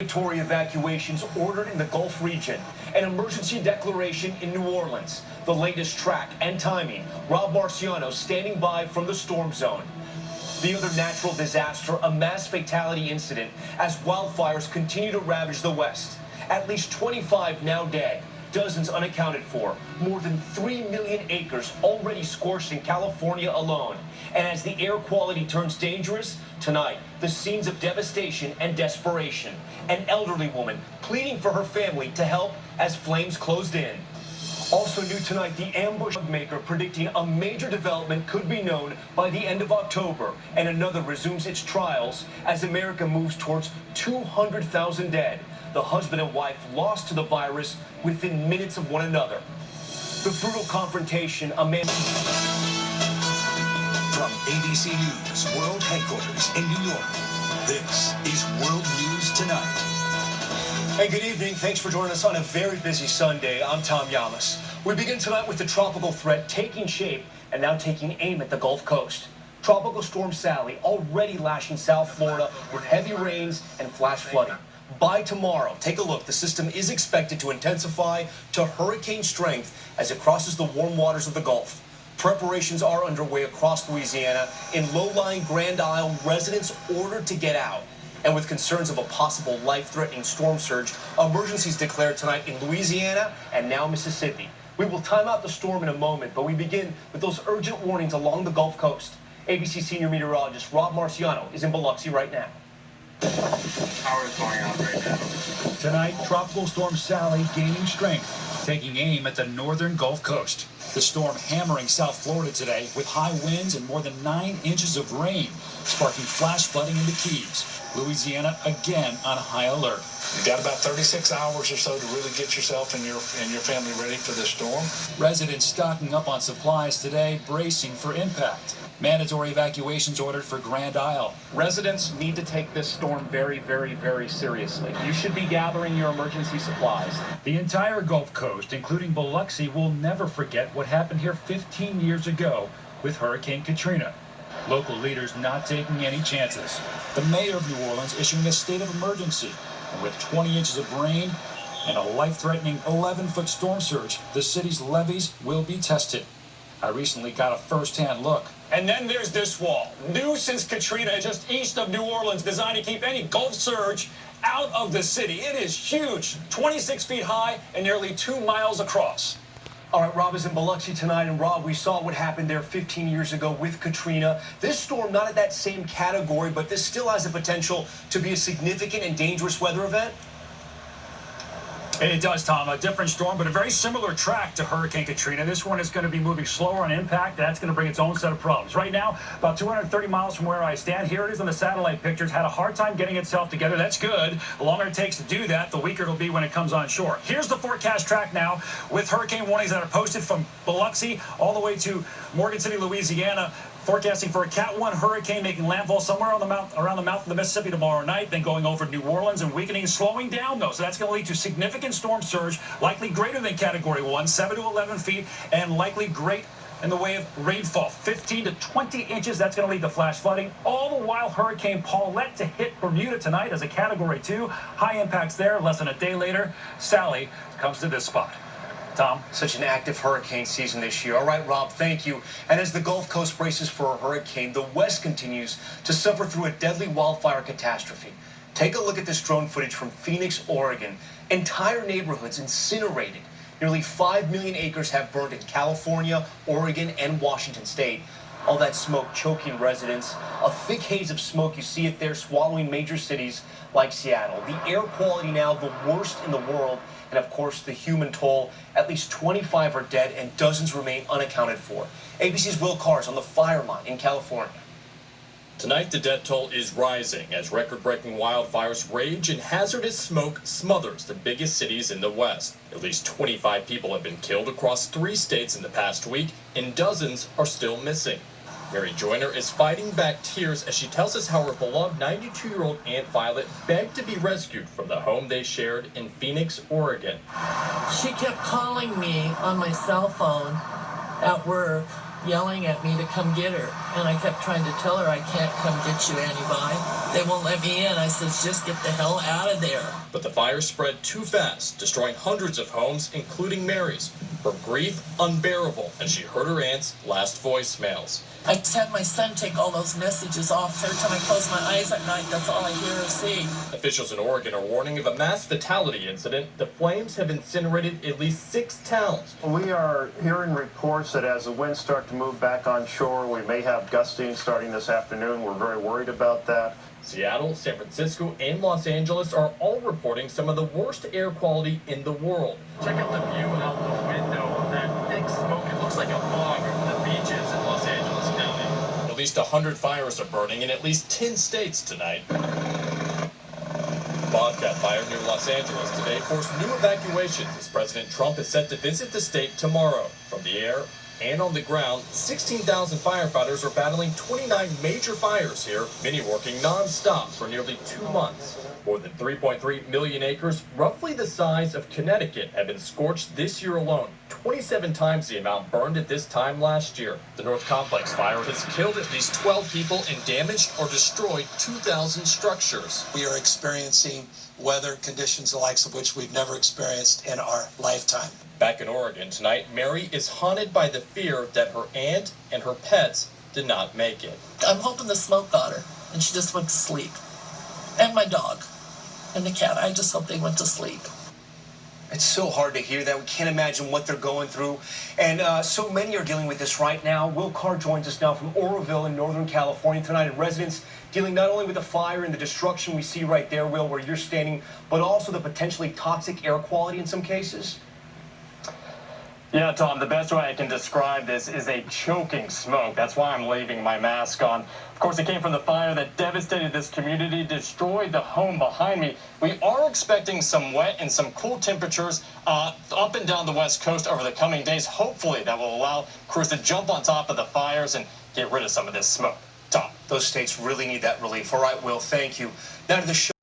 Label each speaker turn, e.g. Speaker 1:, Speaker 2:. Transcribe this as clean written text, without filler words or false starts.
Speaker 1: Mandatory evacuations ordered in the Gulf region, an emergency declaration in New Orleans, the latest track and timing. Rob Marciano standing by from the storm zone. The other natural disaster, a mass fatality incident as wildfires continue to ravage the West. At least 25 now dead, dozens unaccounted for, more than 3 million acres already scorched in California alone. And as the air quality turns dangerous, tonight, the scenes of devastation and desperation. An elderly woman pleading for her family to help as flames closed in. Also new tonight, the ambush maker predicting a major development could be known by the end of October, and another resumes its trials as America moves towards 200,000 dead. The husband and wife lost to the virus within minutes of one another. The brutal confrontation, a man...
Speaker 2: From ABC News World Headquarters in New York, this is World News Tonight.
Speaker 1: Hey, good evening. Thanks for joining us on a very busy Sunday. I'm Tom Yamas. We begin tonight with the tropical threat taking shape and now taking aim at the Gulf Coast. Tropical Storm Sally already lashing South Florida with heavy rains and flash flooding. By tomorrow, take a look. The system is expected to intensify to hurricane strength as it crosses the warm waters of the Gulf. Preparations are underway across Louisiana. In low-lying Grand Isle, residents ordered to get out. And with concerns of a possible life-threatening storm surge, emergencies declared tonight in Louisiana and now Mississippi. We will time out the storm in a moment, but we begin with those urgent warnings along the Gulf Coast. ABC senior meteorologist Rob Marciano is in Biloxi right now.
Speaker 3: Power is going out right now.
Speaker 4: Tonight, Tropical Storm Sally gaining strength, taking aim at the northern Gulf Coast. The storm hammering South Florida today with high winds and more than 9 inches of rain, sparking flash flooding in the Keys. Louisiana again on high alert.
Speaker 5: You got about 36 hours or so to really get yourself and your family ready for this storm.
Speaker 4: Residents stocking up on supplies today, bracing for impact. Mandatory evacuations ordered for Grand Isle.
Speaker 6: Residents need to take this storm very, very, very seriously. You should be gathering your emergency supplies.
Speaker 4: The entire Gulf Coast, including Biloxi, will never forget what happened here 15 years ago with Hurricane Katrina. Local leaders not taking any chances. The mayor of New Orleans issuing a state of emergency. And with 20 inches of rain and a life-threatening 11-foot storm surge, the city's levees will be tested. I recently got a first-hand look.
Speaker 7: And then there's this wall, new since Katrina, just east of New Orleans, designed to keep any Gulf surge out of the city. It is huge, 26 feet high and nearly 2 miles across.
Speaker 1: All right, Rob is in Biloxi tonight, and Rob, we saw what happened there 15 years ago with Katrina. This storm, not at that same category, but this still has the potential to be a significant and dangerous weather event.
Speaker 4: It does, Tom. A different storm, but a very similar track to Hurricane Katrina. This one is going to be moving slower on impact. That's going to bring its own set of problems. Right now, about 230 miles from where I stand. Here it is on the satellite pictures. Had a hard time getting itself together. That's good. The longer it takes to do that, the weaker it'll be when it comes on shore. Here's the forecast track now with hurricane warnings that are posted from Biloxi all the way to Morgan City, Louisiana. Forecasting for a Cat 1 hurricane making landfall somewhere on around the mouth of the Mississippi tomorrow night, then going over New Orleans and weakening, slowing down, though. So that's going to lead to significant storm surge, likely greater than Category 1, 7 to 11 feet, and likely great in the way of rainfall, 15 to 20 inches. That's going to lead to flash flooding. All the while, Hurricane Paulette to hit Bermuda tonight as a Category 2. High impacts there. Less than a day later, Sally comes to this spot. Tom?
Speaker 1: Such an active hurricane season this year. All right, Rob, thank you. And as the Gulf Coast braces for a hurricane, the West continues to suffer through a deadly wildfire catastrophe. Take a look at this drone footage from Phoenix, Oregon. Entire neighborhoods incinerated. Nearly 5 million acres have burned in California, Oregon, and Washington state. All that smoke choking residents. A thick haze of smoke, you see it there, swallowing major cities like Seattle. The air quality now the worst in the world. And of course, the human toll. At least 25 are dead and dozens remain unaccounted for. ABC's Will Carr is on the fire line in California.
Speaker 8: Tonight, the death toll is rising as record-breaking wildfires rage and hazardous smoke smothers the biggest cities in the West. At least 25 people have been killed across 3 states in the past week, and dozens are still missing. Mary Joyner is fighting back tears as she tells us how her beloved 92-year-old Aunt Violet begged to be rescued from the home they shared in Phoenix, Oregon.
Speaker 9: She kept calling me on my cell phone at work, yelling at me to come get her. And I kept trying to tell her, I can't come get you, Annie Vi. They won't let me in. I said, just get the hell out of there.
Speaker 8: But the fire spread too fast, destroying hundreds of homes, including Mary's. Her grief unbearable as she heard her aunt's last voicemails.
Speaker 9: I just had my son take all those messages off. Every time I close my eyes at night, that's all I hear or see.
Speaker 8: Officials in Oregon are warning of a mass fatality incident. The flames have incinerated at least 6 towns.
Speaker 10: We are hearing reports that as the winds start to move back on shore, we may have gusting starting this afternoon. We're very worried about that.
Speaker 8: Seattle, San Francisco, and Los Angeles are all reporting some of the worst air quality in the world.
Speaker 11: Check out the view out the window. That thick smoke, it looks like a fog over the beaches in Los Angeles County.
Speaker 8: At least 100 fires are burning in at least 10 states tonight. Bobcat fire near Los Angeles today forced new evacuations as President Trump is set to visit the state tomorrow. From the air and on the ground, 16,000 firefighters are battling 29 major fires here, many working non-stop for nearly 2 months. More than 3.3 million acres, roughly the size of Connecticut, have been scorched this year alone, 27 times the amount burned at this time last year. The North Complex fire has killed at least 12 people and damaged or destroyed 2,000 structures.
Speaker 12: We are experiencing weather conditions the likes of which we've never experienced in our lifetime.
Speaker 8: Back in Oregon tonight, Mary is haunted by the fear that her aunt and her pets did not make it.
Speaker 9: I'm hoping the smoke got her, and she just went to sleep. And my dog, and the cat. I just hope they went to sleep.
Speaker 1: It's so hard to hear that. We can't imagine what they're going through. And so many are dealing with this right now. Will Carr joins us now from Oroville in Northern California tonight. And residents dealing not only with the fire and the destruction we see right there, Will, where you're standing, but also the potentially toxic air quality in some cases.
Speaker 13: Yeah, Tom, the best way I can describe this is a choking smoke. That's why I'm leaving my mask on. Of course, it came from the fire that devastated this community, destroyed the home behind me. We are expecting some wet and some cool temperatures up and down the West Coast over the coming days. Hopefully, that will allow crews to jump on top of the fires and get rid of some of this smoke. Tom.
Speaker 1: Those states really need that relief. All right, Will, thank you. Now to the show.